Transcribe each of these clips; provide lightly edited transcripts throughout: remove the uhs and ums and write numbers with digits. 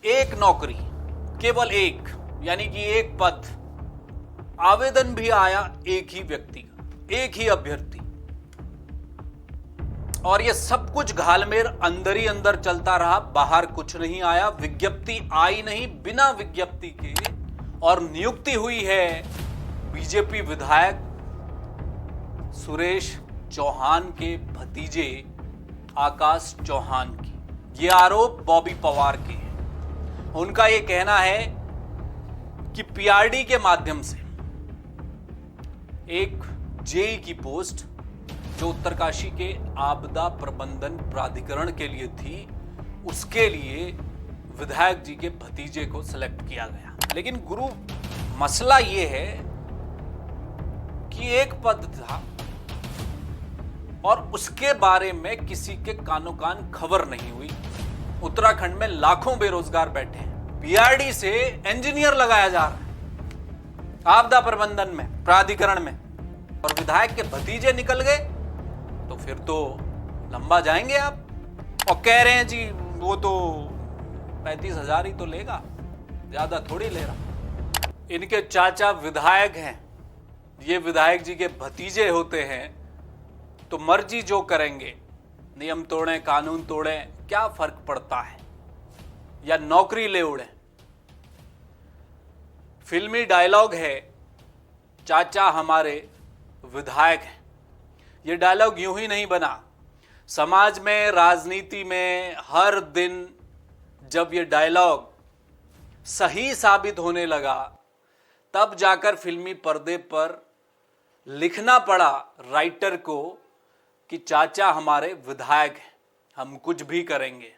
एक नौकरी, केवल एक, यानी कि एक पद, आवेदन भी आया एक ही व्यक्ति का, एक ही अभ्यर्थी, और ये सब कुछ घालमेल अंदर ही अंदर चलता रहा, बाहर कुछ नहीं आया, विज्ञप्ति आई नहीं बिना विज्ञप्ति के, और नियुक्ति हुई है बीजेपी विधायक सुरेश चौहान के भतीजे आकाश चौहान की। ये आरोप बॉबी पवार के हैं। उनका यह कहना है कि पीआरडी के माध्यम से एक जेई की पोस्ट जो उत्तरकाशी के आपदा प्रबंधन प्राधिकरण के लिए थी, उसके लिए विधायक जी के भतीजे को सिलेक्ट किया गया। लेकिन गुरु, मसला यह है कि एक पद था और उसके बारे में किसी के कानो कान खबर नहीं हुई। उत्तराखंड में लाखों बेरोजगार बैठे हैं, पीआरडी से इंजीनियर लगाया जा रहा है आपदा प्रबंधन में, प्राधिकरण में, और विधायक के भतीजे निकल गए तो फिर तो लंबा जाएंगे आप। और कह रहे हैं जी वो तो 35,000 ही तो लेगा, ज्यादा थोड़ी ले रहा। इनके चाचा विधायक हैं, ये विधायक जी के भतीजे होते हैं, तो मर्जी जो करेंगे, नियम तोड़े कानून तोड़े, क्या फर्क पड़ता है, या नौकरी ले उड़े। फिल्मी डायलॉग है, चाचा हमारे विधायक हैं। यह डायलॉग यूं ही नहीं बना, समाज में, राजनीति में हर दिन जब यह डायलॉग सही साबित होने लगा, तब जाकर फिल्मी पर्दे पर लिखना पड़ा राइटर को कि चाचा हमारे विधायक हैं, हम कुछ भी करेंगे।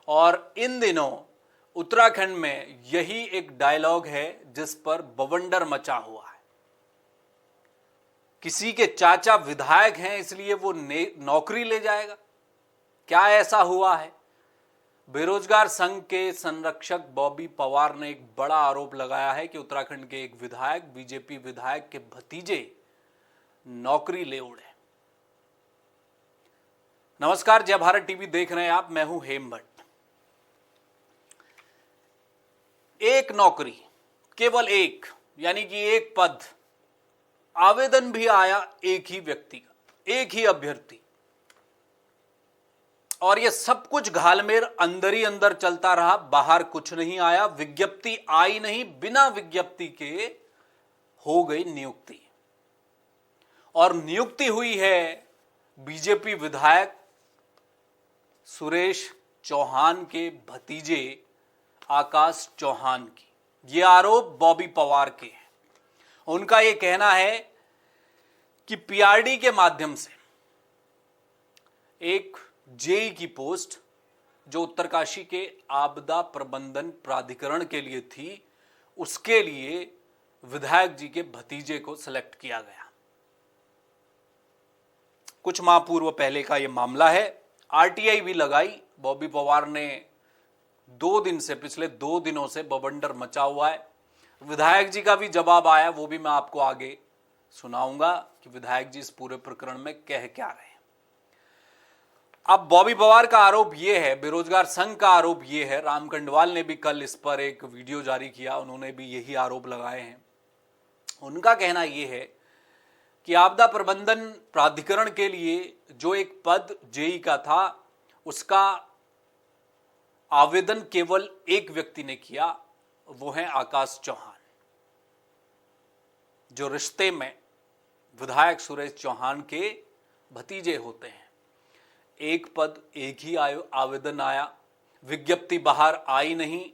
और इन दिनों उत्तराखंड में यही एक डायलॉग है जिस पर बवंडर मचा हुआ है। किसी के चाचा विधायक हैं इसलिए वो नौकरी ले जाएगा, क्या ऐसा हुआ है? बेरोजगार संघ के संरक्षक बॉबी पवार ने एक बड़ा आरोप लगाया है कि उत्तराखंड के एक विधायक, बीजेपी विधायक के भतीजे नौकरी ले उड़े। नमस्कार, जय भारत टीवी देख रहे हैं आप, मैं हूं हेम भट्ट। एक नौकरी, केवल एक, यानी कि एक पद, आवेदन भी आया एक ही व्यक्ति का, एक ही अभ्यर्थी, और यह सब कुछ घालमेल अंदर ही अंदर चलता रहा, बाहर कुछ नहीं आया, विज्ञप्ति आई नहीं, बिना विज्ञप्ति के हो गई नियुक्ति। और नियुक्ति हुई है बीजेपी विधायक सुरेश चौहान के भतीजे आकाश चौहान की। यह आरोप बॉबी पवार के हैं। उनका यह कहना है कि पीआरडी के माध्यम से एक जेई की पोस्ट जो उत्तरकाशी के आपदा प्रबंधन प्राधिकरण के लिए थी, उसके लिए विधायक जी के भतीजे को सिलेक्ट किया गया। कुछ माह पूर्व पहले का यह मामला है। आरटीआई भी लगाई। बॉबी पवार ने 2 दिन से, पिछले 2 दिनों से बवंडर मचा हुआ है। विधायक जी का भी जवाब आया, वो भी मैं आपको आगे सुनाऊंगा कि विधायक जी इस पूरे प्रकरण में कह क्या रहे हैं। अब बॉबी पवार का आरोप यह है, बेरोजगार संघ का आरोप यह है, राम कंडवाल ने भी कल इस पर एक वीडियो जारी किया, उन्होंने भी यही आरोप लगाए हैं। उनका कहना यह है कि आपदा प्रबंधन प्राधिकरण के लिए जो एक पद जेई का था, उसका आवेदन केवल एक व्यक्ति ने किया, वो है आकाश चौहान, जो रिश्ते में विधायक सुरेश चौहान के भतीजे होते हैं। एक पद, एक ही आवेदन आया, विज्ञप्ति बाहर आई नहीं,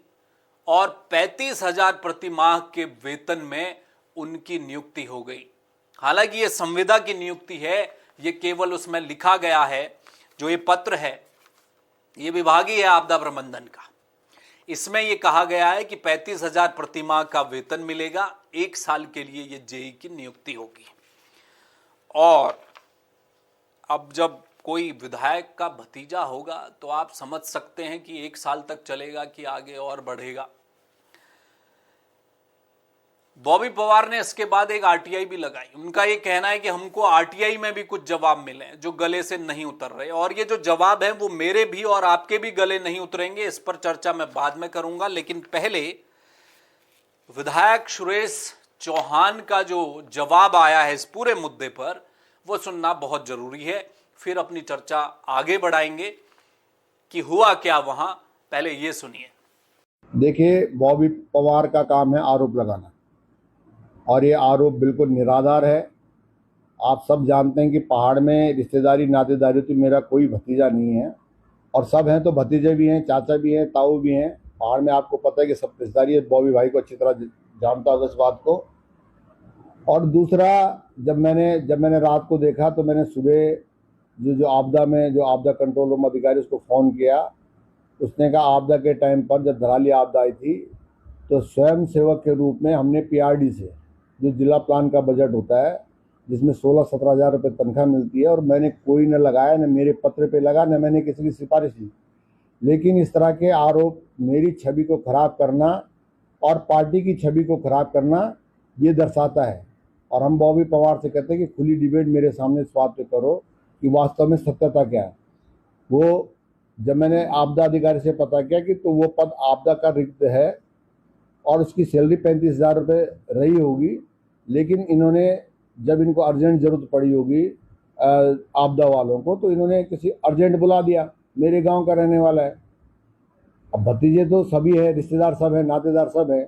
और 35,000 प्रति माह के वेतन में उनकी नियुक्ति हो गई। हालांकि यह संविदा की नियुक्ति है, यह केवल उसमें लिखा गया है, जो ये पत्र है यह विभागीय है आपदा प्रबंधन का। इसमें यह कहा गया है कि 35,000 प्रति माह का वेतन मिलेगा, 1 साल के लिए यह जेई की नियुक्ति होगी। और अब जब कोई विधायक का भतीजा होगा तो आप समझ सकते हैं कि 1 साल तक चलेगा कि आगे और बढ़ेगा। बॉबी पवार ने इसके बाद एक आरटीआई भी लगाई। उनका ये कहना है कि हमको आरटीआई में भी कुछ जवाब मिले जो गले से नहीं उतर रहे, और ये जो जवाब है वो मेरे भी और आपके भी गले नहीं उतरेंगे। इस पर चर्चा मैं बाद में करूंगा, लेकिन पहले विधायक सुरेश चौहान का जो जवाब आया है इस पूरे मुद्दे पर वो सुनना बहुत जरूरी है। फिर अपनी चर्चा आगे बढ़ाएंगे कि हुआ क्या वहां। पहले ये सुनिए। देखिए, बॉबी पवार का काम है आरोप लगाना, और ये आरोप बिल्कुल निराधार है। आप सब जानते हैं कि पहाड़ में रिश्तेदारी नातेदारी तो मेरा कोई भतीजा नहीं है, और सब हैं तो भतीजे भी हैं, चाचा भी हैं, ताऊ भी हैं। पहाड़ में आपको पता है कि सब रिश्तेदारी है। बॉबी भाई को अच्छी तरह जानता होगा इस बात को। और दूसरा, जब मैंने रात को देखा तो मैंने सुबह जो आपदा कंट्रोल रूम अधिकारी उसको फ़ोन किया। उसने कहा आपदा के टाइम पर जब धराली आपदा आई थी तो स्वयं सेवक के रूप में हमने पीआरडी से, जो जिला प्लान का बजट होता है जिसमें 16-17 हज़ार रुपये तनख्वाह मिलती है, और मैंने कोई न लगाया, न मेरे पत्र पे लगा, न मैंने किसी की सिफारिश की। लेकिन इस तरह के आरोप मेरी छवि को खराब करना और पार्टी की छवि को खराब करना ये दर्शाता है। और हम बॉबी पवार से कहते हैं कि खुली डिबेट मेरे सामने इस बात पे करो कि वास्तव में सत्यता क्या है। वो जब मैंने आपदा अधिकारी से पता किया कि तो वो पद आपदा का रिक्त है और उसकी सैलरी 35,000 रुपये रही होगी, लेकिन इन्होंने जब इनको अर्जेंट ज़रूरत पड़ी होगी आपदा वालों को, तो इन्होंने किसी अर्जेंट बुला दिया। मेरे गांव का रहने वाला है। अब भतीजे तो सभी है, रिश्तेदार सब है, नातेदार सब है।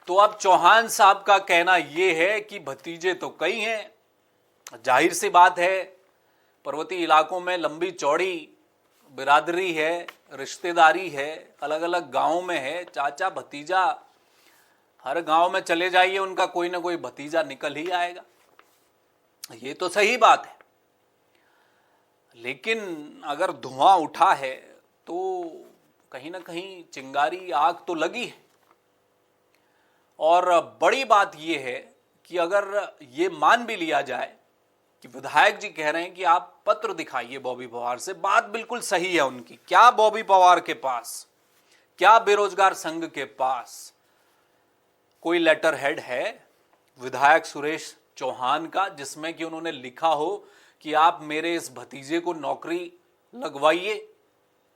तो अब चौहान साहब का कहना यह है कि भतीजे तो कई हैं। जाहिर सी बात है, पर्वतीय इलाकों में लंबी चौड़ी बिरादरी है, रिश्तेदारी है, अलग अलग गांवों में है। चाचा भतीजा, हर गांव में चले जाइए उनका कोई ना कोई भतीजा निकल ही आएगा। ये तो सही बात है, लेकिन अगर धुआं उठा है तो कहीं ना कहीं चिंगारी, आग तो लगी है। और बड़ी बात यह है कि अगर ये मान भी लिया जाए कि विधायक जी कह रहे हैं कि आप पत्र दिखाइए बॉबी पवार से, बात बिल्कुल सही है उनकी। क्या बॉबी पवार के पास, क्या बेरोजगार संघ के पास कोई लेटर हेड है विधायक सुरेश चौहान का जिसमें कि उन्होंने लिखा हो कि आप मेरे इस भतीजे को नौकरी लगवाइए?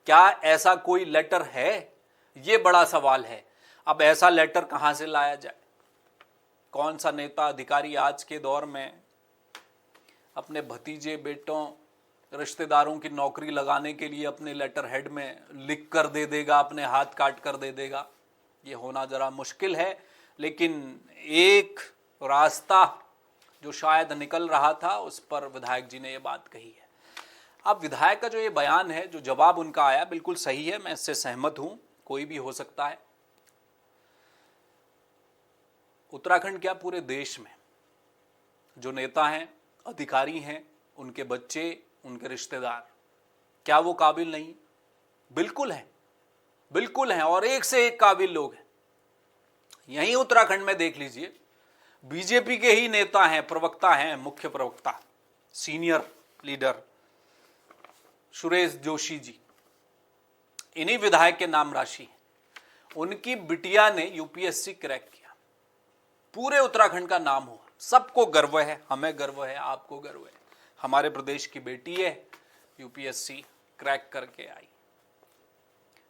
क्या ऐसा कोई लेटर है? ये बड़ा सवाल है। अब ऐसा लेटर कहां से लाया जाए? कौन सा नेता अधिकारी आज के दौर में अपने भतीजे, बेटों, रिश्तेदारों की नौकरी लगाने के लिए अपने लेटर हेड में लिख कर दे देगा, अपने हाथ काट कर दे देगा? ये होना जरा मुश्किल है, लेकिन एक रास्ता जो शायद निकल रहा था उस पर विधायक जी ने ये बात कही है। अब विधायक का जो ये बयान है, जो जवाब उनका आया, बिल्कुल सही है, मैं इससे सहमत हूं। कोई भी हो सकता है। उत्तराखंड क्या, पूरे देश में जो नेता हैं, अधिकारी हैं, उनके बच्चे, उनके रिश्तेदार, क्या वो काबिल नहीं? बिल्कुल हैं, बिल्कुल हैं, और एक से एक काबिल लोग हैं। यहीं उत्तराखंड में देख लीजिए, बीजेपी के ही नेता हैं, प्रवक्ता हैं, मुख्य प्रवक्ता, सीनियर लीडर सुरेश जोशी जी, इन्हीं विधायक के नाम राशि है। उनकी बिटिया ने यूपीएससी क्रैक किया, पूरे उत्तराखंड का नाम हुआ, सबको गर्व है, हमें गर्व है, आपको गर्व है, हमारे प्रदेश की बेटी है, यूपीएससी क्रैक करके आई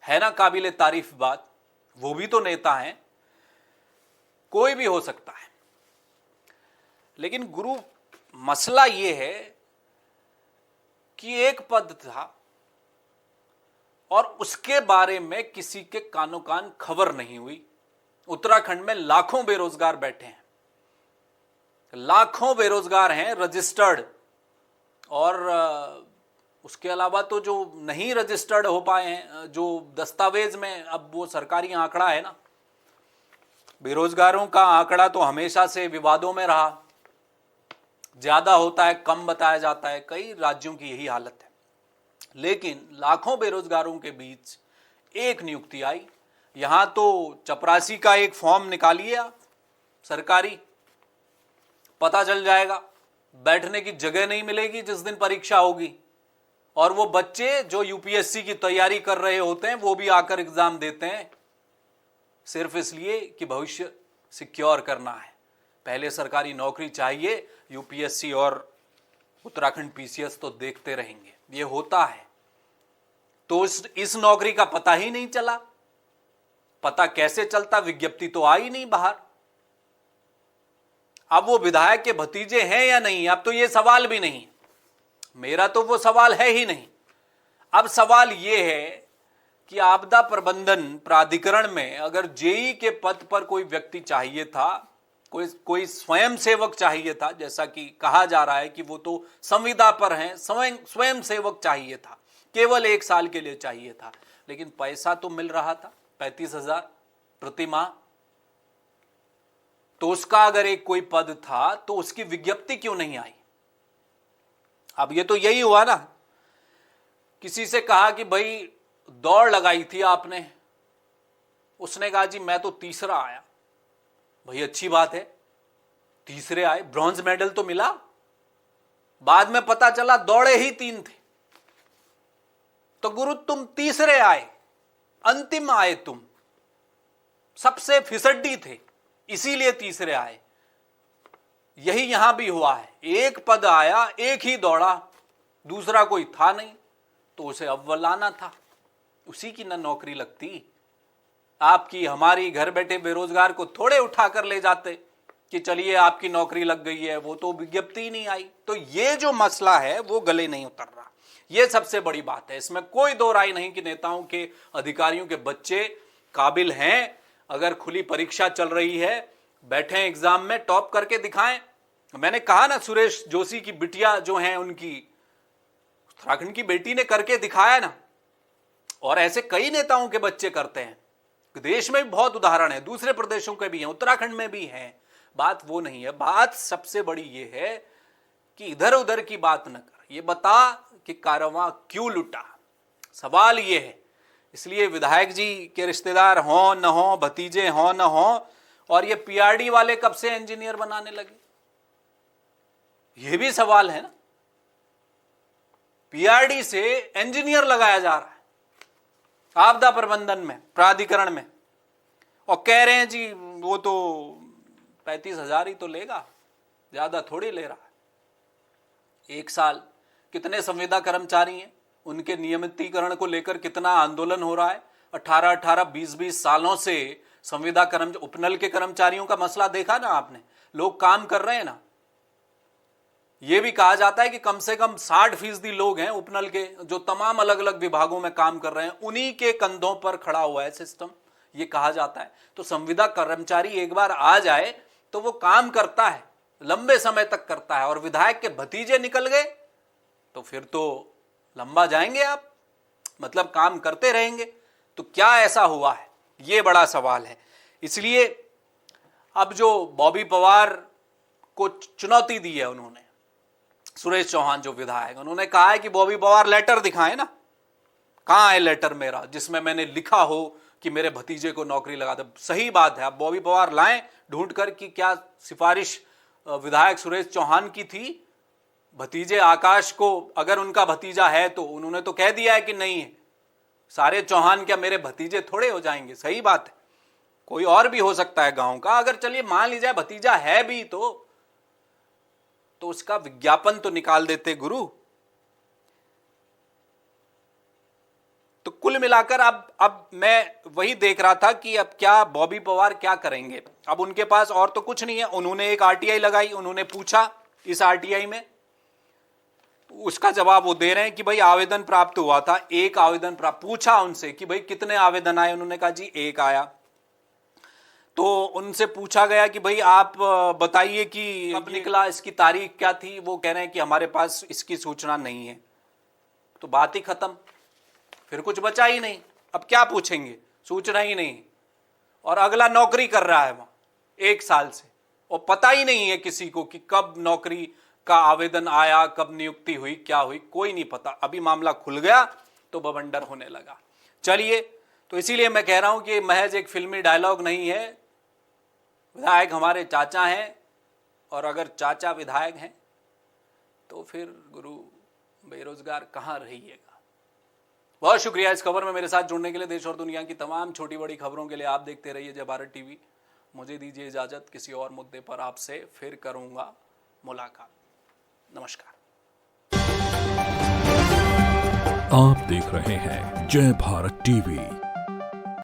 है ना। काबिले तारीफ बात। वो भी तो नेता हैं, कोई भी हो सकता है। लेकिन गुरु, मसला ये है कि एक पद था और उसके बारे में किसी के कानो कान खबर नहीं हुई। उत्तराखंड में लाखों बेरोजगार बैठे हैं, लाखों बेरोजगार हैं रजिस्टर्ड, और उसके अलावा तो जो नहीं रजिस्टर्ड हो पाए हैं, जो दस्तावेज में, अब वो सरकारी आंकड़ा है ना, बेरोजगारों का आंकड़ा तो हमेशा से विवादों में रहा, ज्यादा होता है, कम बताया जाता है, कई राज्यों की यही हालत है। लेकिन लाखों बेरोजगारों के बीच एक नियुक्ति आई। यहां तो चपरासी का एक फॉर्म निकालिए आप, सरकारी, पता चल जाएगा, बैठने की जगह नहीं मिलेगी जिस दिन परीक्षा होगी, और वो बच्चे जो यूपीएससी की तैयारी कर रहे होते हैं वो भी आकर एग्जाम देते हैं सिर्फ इसलिए कि भविष्य सिक्योर करना है, पहले सरकारी नौकरी चाहिए, यूपीएससी और उत्तराखंड पीसीएस तो देखते रहेंगे। ये होता है। तो इस नौकरी का पता ही नहीं चला। पता कैसे चलता, विज्ञप्ति तो आई नहीं बाहर। अब वो विधायक के भतीजे हैं या नहीं, अब तो ये सवाल भी नहीं, मेरा तो वो सवाल है ही नहीं। अब सवाल ये है कि आपदा प्रबंधन प्राधिकरण में अगर जेई के पद पर कोई व्यक्ति चाहिए था, कोई स्वयं सेवक चाहिए था, जैसा कि कहा जा रहा है कि वो तो संविदा पर हैं, स्वयं सेवक चाहिए था, केवल 1 साल के लिए चाहिए था, लेकिन पैसा तो मिल रहा था 35,000 प्रति माह। तो उसका अगर एक कोई पद था तो उसकी विज्ञप्ति क्यों नहीं आई? अब ये तो यही हुआ ना, किसी से कहा कि भाई दौड़ लगाई थी आपने, उसने कहा जी मैं तो तीसरा आया। भाई अच्छी बात है, तीसरे आए, ब्रॉन्ज मेडल तो मिला। बाद में पता चला दौड़े ही 3 थे। तो गुरु तुम तीसरे आए, अंतिम आए, तुम सबसे फिसड्डी थे, इसीलिए तीसरे आए। यही यहां भी हुआ है, एक पद आया, एक ही दौड़ा, दूसरा कोई था नहीं, तो उसे अव्वल आना था, उसी की ना नौकरी लगती। आपकी हमारी घर बैठे बेरोजगार को थोड़े उठा कर ले जाते कि चलिए आपकी नौकरी लग गई है, वो तो विज्ञप्ति ही नहीं आई। तो ये जो मसला है वो गले नहीं उतर रहा, ये सबसे बड़ी बात है। इसमें कोई दो राय नहीं कि नेताओं के, अधिकारियों के बच्चे काबिल हैं। अगर खुली परीक्षा चल रही है, बैठे एग्जाम में, टॉप करके दिखाएं। मैंने कहा ना, सुरेश जोशी की बिटिया जो हैं, उनकी उत्तराखंड की बेटी ने करके दिखाया ना, और ऐसे कई नेताओं के बच्चे करते हैं। देश में भी बहुत उदाहरण है, दूसरे प्रदेशों के भी हैं, उत्तराखंड में भी हैं। बात वो नहीं है, बात सबसे बड़ी ये है कि इधर उधर की बात न कर, ये बता कि कारवां क्यों लुटा, सवाल ये है। इसलिए विधायक जी के रिश्तेदार हों न हों, भतीजे हों न हों, और ये पीआरडी वाले कब से इंजीनियर बनाने लगे, ये भी सवाल है ना। पीआरडी से इंजीनियर लगाया जा रहा है आपदा प्रबंधन में, प्राधिकरण में, और कह रहे हैं जी वो तो 35,000 ही तो लेगा, ज्यादा थोड़ी ले रहा है। 1 साल, कितने संविदा कर्मचारी हैं, उनके नियमितीकरण को लेकर कितना आंदोलन हो रहा है। 18-18, 20-20 सालों से संविदा उपनल के कर्मचारियों का मसला देखा ना आपने, लोग काम कर रहे हैं ना। यह भी कहा जाता है कि कम से कम 60% लोग हैं उपनल के, जो तमाम अलग अलग विभागों में काम कर रहे हैं, उन्हीं के कंधों पर खड़ा हुआ है सिस्टम, ये कहा जाता है। तो संविदा कर्मचारी एक बार आ जाए तो वो काम करता है, लंबे समय तक करता है, और विधायक के भतीजे निकल गए तो फिर तो लंबा जाएंगे आप, मतलब काम करते रहेंगे। तो क्या ऐसा हुआ है, ये बड़ा सवाल है। इसलिए अब जो बॉबी पवार को चुनौती दी है उन्होंने, सुरेश चौहान जो विधायक, उन्होंने कहा है कि बॉबी पवार लेटर दिखाएं ना, कहां है लेटर मेरा जिसमें मैंने लिखा हो कि मेरे भतीजे को नौकरी लगा दे। सही बात है, आप बॉबी पवार लाएं ढूंढ कर कि क्या सिफारिश विधायक सुरेश चौहान की थी भतीजे आकाश को, अगर उनका भतीजा है तो। उन्होंने तो कह दिया है कि नहीं है, सारे चौहान क्या मेरे भतीजे थोड़े हो जाएंगे। सही बात है, कोई और भी हो सकता है गांव का, अगर चलिए मान लीजिए भतीजा है भी तो उसका विज्ञापन तो निकाल देते गुरु। तो कुल मिलाकर अब मैं वही देख रहा था कि अब क्या बॉबी पवार क्या करेंगे। अब उनके पास और तो कुछ नहीं है, उन्होंने एक आरटीआई लगाई, उन्होंने पूछा इस आरटीआई में, उसका जवाब वो दे रहे हैं कि भाई आवेदन प्राप्त हुआ था, एक आवेदन प्राप्त। पूछा उनसे कि भाई कितने आवेदन आए, उन्होंने कहा जी 1 आया। तो उनसे पूछा गया कि भाई आप बताइए कि कब निकला, इसकी तारीख क्या थी। वो कह रहे हैं कि हमारे पास इसकी सूचना नहीं है। तो बात ही खत्म, फिर कुछ बचा ही नहीं। अब क्या पूछेंगे, सूचना ही नहीं। और अगला नौकरी कर रहा है वहां 1 साल से, और पता ही नहीं है किसी को कि कब नौकरी का आवेदन आया, कब नियुक्ति हुई, क्या हुई, कोई नहीं पता। अभी मामला खुल गया तो बवंडर होने लगा। चलिए, तो इसीलिए मैं कह रहा हूं कि महज एक फिल्मी डायलॉग नहीं है। विधायक हमारे चाचा हैं, और अगर चाचा विधायक हैं तो फिर गुरु बेरोजगार कहां रहिएगा। बहुत शुक्रिया इस खबर में मेरे साथ जुड़ने के लिए। देश और दुनिया की तमाम छोटी बड़ी खबरों के लिए आप देखते रहिए जय भारत टीवी। मुझे दीजिए इजाजत, किसी और मुद्दे पर आपसे फिर करूंगा मुलाकात। नमस्कार। आप देख रहे हैं जय भारत टीवी।